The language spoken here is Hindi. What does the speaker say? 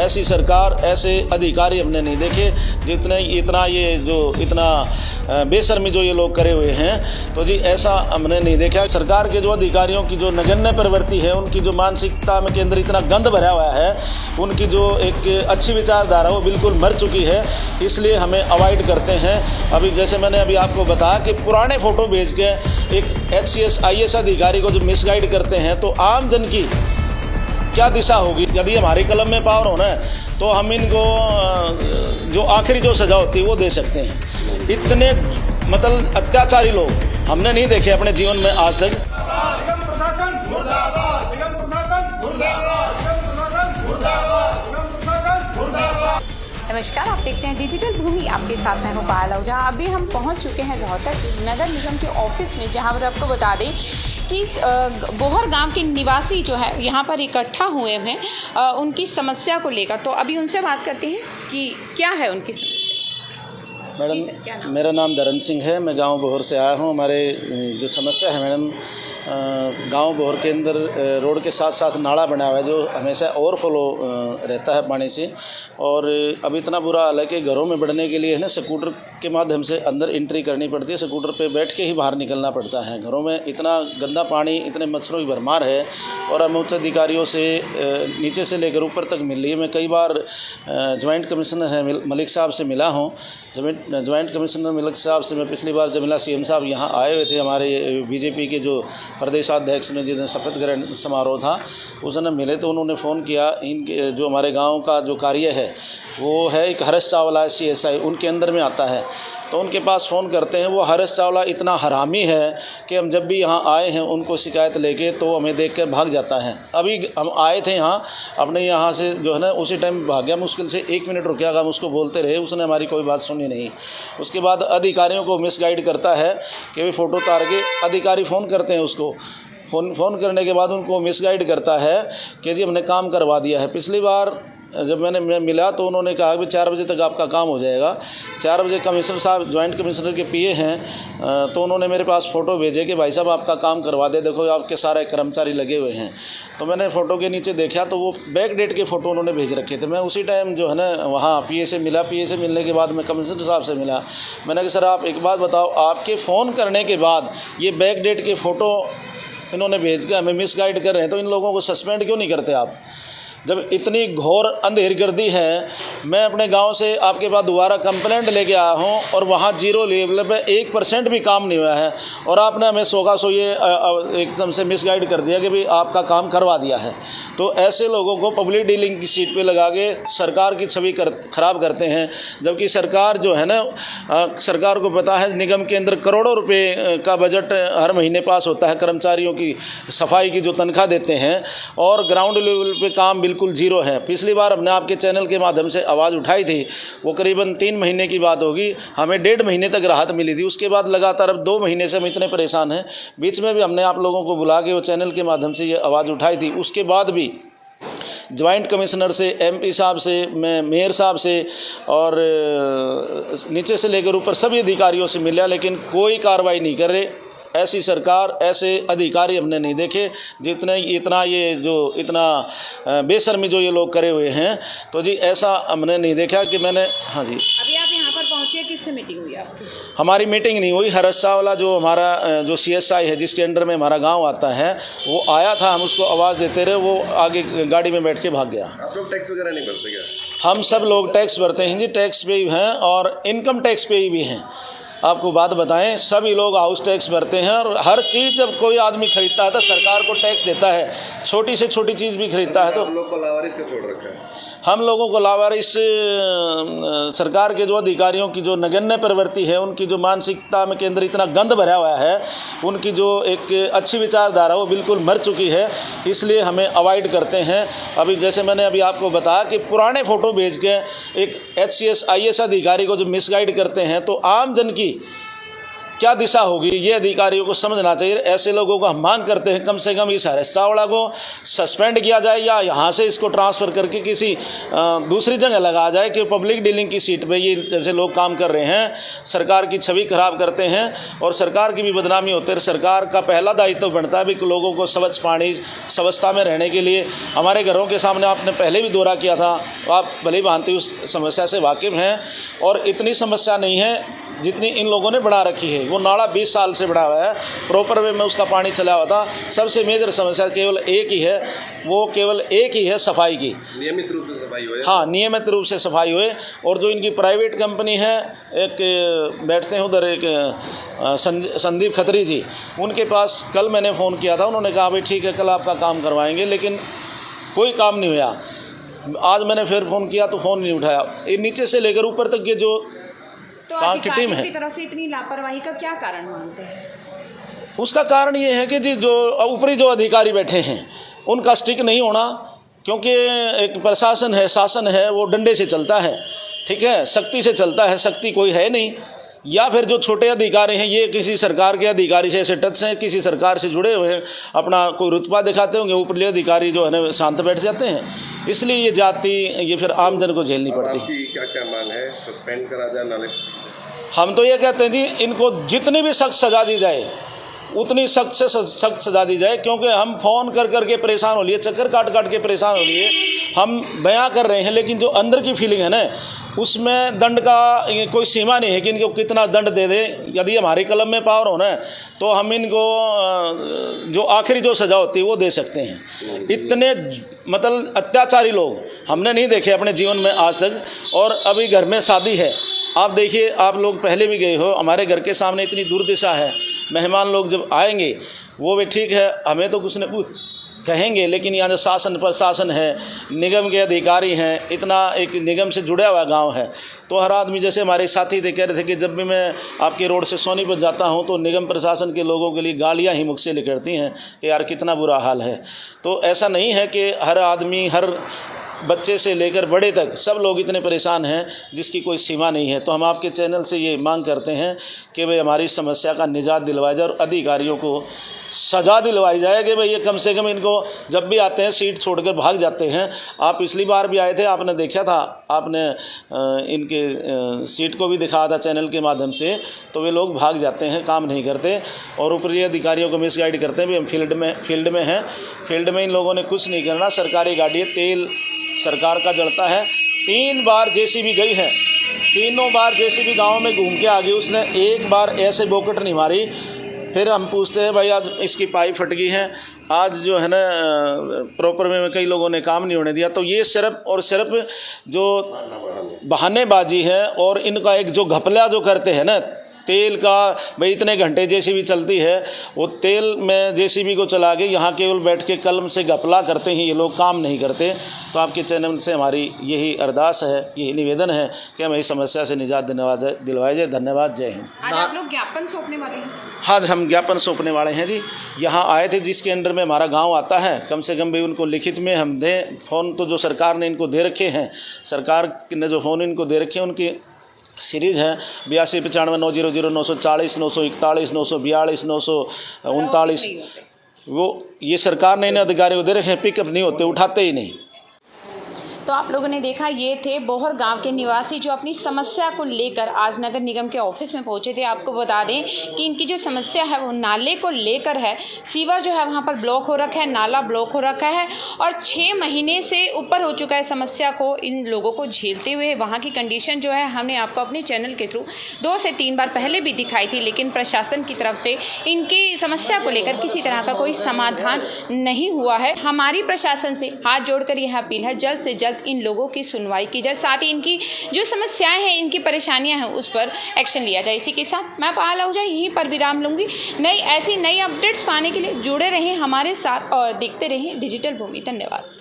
ऐसी सरकार, ऐसे अधिकारी हमने नहीं देखे जितने इतना बेशर्मी जो ये लोग करे हुए हैं। तो जी ऐसा हमने नहीं देखा। सरकार के जो अधिकारियों की जो नगण्य प्रवृत्ति है, उनकी जो मानसिकता में के अंदर इतना गंद भरा हुआ है, उनकी जो एक अच्छी विचारधारा वो बिल्कुल मर चुकी है, इसलिए हमें अवॉइड करते हैं। अभी जैसे मैंने अभी आपको बताया कि पुराने फ़ोटो भेज के एक HCS IAS अधिकारी को जो मिसगाइड करते हैं, तो आम जन की क्या दिशा होगी। यदि हमारी कलम में पावर होना है तो हम इनको जो आखिरी जो सज़ा होती है वो दे सकते हैं। इतने मतलब अत्याचारी लोग हमने नहीं देखे अपने जीवन में आज तक। नमस्कार, आप देखते हैं डिजिटल भूमि। आपके साथ मैं हूं पायल आहूजा। अभी हम पहुंच चुके हैं रोहतक नगर निगम के ऑफिस में, जहां पर आपको बता दें कि बोहर गांव के निवासी जो है यहाँ पर इकट्ठा हुए हैं उनकी समस्या को लेकर। तो अभी उनसे बात करते हैं कि क्या है उनकी समस्या। मैडम, मेरा नाम धर्म सिंह है, मैं गांव बोहर से आया हूं। हमारे जो समस्या है मैडम, गांव बोहर के अंदर रोड के साथ साथ नाला बना हुआ है जो हमेशा ओवरफ्लो रहता है पानी से। और अब इतना बुरा हाल है कि घरों में बढ़ने के लिए है ना, स्कूटर के माध्यम से अंदर एंट्री करनी पड़ती है। स्कूटर पे बैठ के ही बाहर निकलना पड़ता है। घरों में इतना गंदा पानी, इतने मच्छरों की भरमार है। और हम उच्च अधिकारियों से नीचे से लेकर ऊपर तक मिल रही है। मैं कई बार ज्वाइंट कमिश्नर है मलिक साहब से मिला हूँ। ज्वाइंट कमिश्नर मलिक साहब से मैं पिछली बार जब मिला, CM साहब यहाँ आए हुए थे, हमारे BJP के जो प्रदेशाध्यक्ष ने, जिस दिन शपथ ग्रहण समारोह था उस दिन मिले, तो उन्होंने फ़ोन किया। इनके जो हमारे गांव का जो कार्य है वो है एक हर्ष चावला CSI, उनके अंदर में आता है। तो उनके पास फ़ोन करते हैं। वो हर्ष चावला इतना हरामी है कि हम जब भी यहाँ आए हैं उनको शिकायत लेके तो हमें देख कर भाग जाता है। अभी हम आए थे यहाँ, अपने यहाँ से जो है ना उसी टाइम भाग गया। मुश्किल से 1 मिनट रुक गया, हम उसको बोलते रहे, उसने हमारी कोई बात सुनी नहीं। उसके बाद अधिकारियों को मिसगाइड करता है कि भाई फ़ोटो उतार के, अधिकारी फ़ोन करते हैं उसको, फ़ोन करने के बाद उनको मिसगाइड करता है कि जी हमने काम करवा दिया है। पिछली बार जब मैं मिला तो उन्होंने कहा कि 4 बजे तक आपका काम हो जाएगा। 4 बजे कमिश्नर साहब, ज्वाइंट कमिश्नर के PA हैं, तो उन्होंने मेरे पास फ़ोटो भेजे कि भाई साहब आपका काम करवा दे, देखो आपके सारे कर्मचारी लगे हुए हैं। तो मैंने फ़ोटो के नीचे देखा तो वो बैक डेट के फ़ोटो उन्होंने भेज रखे थे। मैं उसी टाइम जो है ना वहाँ PA से मिला। PA से मिलने के बाद मैं कमिश्नर साहब से मिला। मैंने कहा सर आप एक बात बताओ, आपके फ़ोन करने के बाद ये बैक डेट के फ़ोटो इन्होंने भेज के हमें मिसगाइड कर रहे हैं, तो इन लोगों को सस्पेंड क्यों नहीं करते आप? जब इतनी घोर अंधेरगर्दी है, मैं अपने गांव से आपके पास दोबारा कंप्लेंट लेके आया हूं और वहां 0 लेवल पे 1% भी काम नहीं हुआ है, और आपने हमें 100 का 100 ये एकदम से मिसगाइड कर दिया कि भाई आपका काम करवा दिया है। तो ऐसे लोगों को पब्लिक डीलिंग की सीट पे लगा के सरकार की छवि ख़राब करते हैं। जबकि सरकार जो है ना, सरकार को पता है निगम के अंदर करोड़ों रुपए का बजट हर महीने पास होता है। कर्मचारियों की सफाई की जो तनख्वाह देते हैं, और ग्राउंड लेवल पे काम बिल्कुल 0 है। पिछली बार हमने आपके चैनल के माध्यम से आवाज़ उठाई थी, वो करीबन 3 महीने की बात होगी, हमें 1.5 महीने तक राहत मिली थी। उसके बाद लगातार अब 2 महीने से हम इतने परेशान हैं। बीच में भी हमने आप लोगों को बुला के वो चैनल के माध्यम से ये आवाज़ उठाई थी। उसके बाद भी ज्वाइंट कमिश्नर से, MP साहब से, मेयर साहब से और नीचे से लेकर ऊपर सभी अधिकारियों से मिला, लेकिन कोई कार्रवाई नहीं कर रहे। ऐसी सरकार, ऐसे अधिकारी हमने नहीं देखे जितने इतना बेशर्मी जो ये लोग करे हुए हैं। तो जी ऐसा हमने नहीं देखा कि मैंने। हाँ जी, अभी आप यहाँ पर पहुँचे, किससे मीटिंग हुई आपकी? हमारी मीटिंग नहीं हुई। हर्ष चावला जो हमारा जो CSI है, जिसके अंडर में हमारा गांव आता है, वो आया था। हम उसको आवाज़ देते रहे, वो आगे गाड़ी में बैठ के भाग गया। आप लोग टैक्स वगैरह नहीं भरते क्या? हम सब लोग टैक्स भरते हैं जी, टैक्स पे ही हैं और इनकम टैक्स पे ही भी हैं। आपको बात बताएं, सभी लोग हाउस टैक्स भरते हैं, और हर चीज़ जब कोई आदमी खरीदता है तो सरकार को टैक्स देता है। छोटी से छोटी चीज़ भी खरीदता है तो हम लोग को लावारिस का छोड़ रखा है। हम लोगों को लावारिस सरकार के जो अधिकारियों की जो नगण्य प्रवृत्ति है, उनकी जो मानसिकता में के अंदर इतना गंद भरा हुआ है, उनकी जो एक अच्छी विचारधारा वो बिल्कुल मर चुकी है, इसलिए हमें अवॉइड करते हैं। अभी जैसे मैंने अभी आपको बताया कि पुराने फ़ोटो भेज के एक HCS IAS अधिकारी को जो मिसगाइड करते हैं, तो आम जन की क्या दिशा होगी ये अधिकारियों को समझना चाहिए। ऐसे लोगों को हम मांग करते हैं कम से कम इस हरेश चावड़ा को सस्पेंड किया जाए या यहाँ से इसको ट्रांसफ़र करके किसी दूसरी जगह लगाया जाए कि पब्लिक डीलिंग की सीट पे ये जैसे लोग काम कर रहे हैं सरकार की छवि खराब करते हैं और सरकार की भी बदनामी होती है। सरकार का पहला दायित्व बनता है भी लोगों को स्वच्छ पानी स्वच्छता में रहने के लिए। हमारे घरों के सामने आपने पहले भी दौरा किया था, आप भली भांति उस समस्या से वाकिफ़ हैं और इतनी समस्या नहीं है जितनी इन लोगों ने बढ़ा रखी है। वो नाला 20 साल से बढ़ा हुआ है, प्रॉपर वे में उसका पानी चला हुआ था। सबसे मेजर समस्या केवल एक ही है, वो केवल एक ही है सफाई की, नियमित रूप से सफाई हो। हाँ, नियमित रूप से सफाई हुए। और जो इनकी प्राइवेट कंपनी है, एक बैठते हैं उधर एक संदीप खत्री जी, उनके पास कल मैंने फ़ोन किया था, उन्होंने कहा भाई ठीक है कल आपका काम करवाएंगे, लेकिन कोई काम नहीं हुआ। आज मैंने फिर फ़ोन किया तो फ़ोन नहीं उठाया। ये नीचे से लेकर ऊपर तक ये जो तो काम की टीम है की तरफ से इतनी लापरवाही का क्या कारण मानते हैं? उसका कारण ये है कि जी जो ऊपरी जो अधिकारी बैठे हैं उनका स्टिक नहीं होना, क्योंकि एक प्रशासन है, शासन है, वो डंडे से चलता है, ठीक है, सख्ती से चलता है, शक्ति कोई है नहीं। या फिर जो छोटे अधिकारी हैं ये किसी सरकार के अधिकारी से ऐसे टच हैं, किसी सरकार से जुड़े हुए हैं, अपना कोई रुतबा दिखाते होंगे, ऊपरी अधिकारी जो है ना शांत बैठ जाते हैं, इसलिए ये जाति ये फिर आम जन को झेलनी पड़ती है। आपकी क्या क्या मांग है? सस्पेंड करा जाए नाले? हम तो ये कहते हैं जी इनको जितनी भी सख्त सज़ा दी जाए उतनी सख्त से सख्त सज़ा दी जाए, क्योंकि हम फ़ोन कर कर के परेशान हो लिए, चक्कर काट काट के परेशान हो लिए। हम बयां कर रहे हैं लेकिन जो अंदर की फीलिंग है ना उसमें दंड का कोई सीमा नहीं है कि इनको कितना दंड दे दे। यदि हमारे कलम में पावर होना है तो हम इनको जो आखिरी जो सज़ा होती है वो दे सकते हैं। इतने मतलब अत्याचारी लोग हमने नहीं देखे अपने जीवन में आज तक। और अभी घर में शादी है, आप देखिए, आप लोग पहले भी गए हो, हमारे घर के सामने इतनी दुर्दशा है। मेहमान लोग जब आएंगे वो भी ठीक है, हमें तो कुछ न कुछ कहेंगे, लेकिन यहाँ जो शासन प्रशासन है, निगम के अधिकारी हैं, इतना एक निगम से जुड़ा हुआ गांव है, तो हर आदमी, जैसे हमारे साथी थे कह रहे थे कि जब भी मैं आपके रोड से सोनीपत जाता हूँ तो निगम प्रशासन के लोगों के लिए गालियाँ ही मुख से निकलती हैं कि यार कितना बुरा हाल है। तो ऐसा नहीं है कि हर आदमी, हर बच्चे से लेकर बड़े तक सब लोग इतने परेशान हैं जिसकी कोई सीमा नहीं है। तो हम आपके चैनल से ये मांग करते हैं कि भाई हमारी समस्या का निजात दिलवाया जाए और अधिकारियों को सज़ा दिलवाई जाए कि भाई ये कम से कम इनको जब भी आते हैं सीट छोड़कर भाग जाते हैं। आप पिछली बार भी आए थे, आपने देखा था, आपने इनके सीट को भी दिखाया था चैनल के माध्यम से, तो वे लोग भाग जाते हैं, काम नहीं करते और ऊपरी अधिकारियों को मिसगाइड करते हैं भी हम फील्ड में हैं। फील्ड में इन लोगों ने कुछ नहीं करना। सरकारी गाड़ी है, तेल सरकार का जलता है। 3 बार जेसीबी गई है, तीनों बार जेसीबी गांव में घूम के आ गई, उसने एक बार ऐसे बोकट नहीं मारी। फिर हम पूछते हैं भाई आज इसकी पाइप फट गई है, आज जो है ना प्रॉपर में कई लोगों ने काम नहीं होने दिया। तो ये सिर्फ और सिर्फ जो बहानेबाजी है और इनका एक जो घपला जो करते हैं ना तेल का, भाई इतने घंटे जेसीबी चलती है, वो तेल में जेसीबी को चला के यहाँ केवल बैठ के कलम से घपला करते हैं, ये लोग काम नहीं करते। तो आपके चैनल से हमारी यही अरदास है, यही निवेदन है कि हमें इस समस्या से निजात दिलवाया जाए। धन्यवाद, जय हिंद। आज आप लोग ज्ञापन सौंपने वाले हैं? हाँ, हम ज्ञापन सौंपने वाले हैं जी। यहाँ आए थे जिसके अंडर में हमारा गांव आता है, कम से कम भी उनको लिखित में हम दें। फ़ोन तो जो सरकार ने इनको दे रखे हैं, सरकार ने जो फ़ोन इनको दे रखे हैं उनकी सीरीज़ है 82 95 900 940 941 942 939। वो ये सरकार ने इन्हें अधिकारियों को दे रखे हैं, पिकअप नहीं होते, उठाते ही नहीं। तो आप लोगों ने देखा, ये थे बोहर गांव के निवासी जो अपनी समस्या को लेकर आज नगर निगम के ऑफिस में पहुंचे थे। आपको बता दें कि इनकी जो समस्या है वो नाले को लेकर है। सीवर जो है वहां पर ब्लॉक हो रखा है, नाला ब्लॉक हो रखा है और 6 महीने से ऊपर हो चुका है समस्या को इन लोगों को झेलते हुए। वहाँ की कंडीशन जो है हमने आपको अपने चैनल के थ्रू 2 से 3 बार पहले भी दिखाई थी, लेकिन प्रशासन की तरफ से इनकी समस्या को लेकर किसी तरह का कोई समाधान नहीं हुआ है। हमारी प्रशासन से हाथ जोड़कर यह अपील है, जल्द से जल्द इन लोगों की सुनवाई की जाए, साथ ही इनकी जो समस्याएं हैं, इनकी परेशानियां हैं, उस पर एक्शन लिया जाए। इसी के साथ मैं पायल आहूजा यहीं पर विराम लूंगी। ऐसी नई अपडेट्स पाने के लिए जुड़े रहें हमारे साथ और देखते रहें डिजिटल भूमि। धन्यवाद।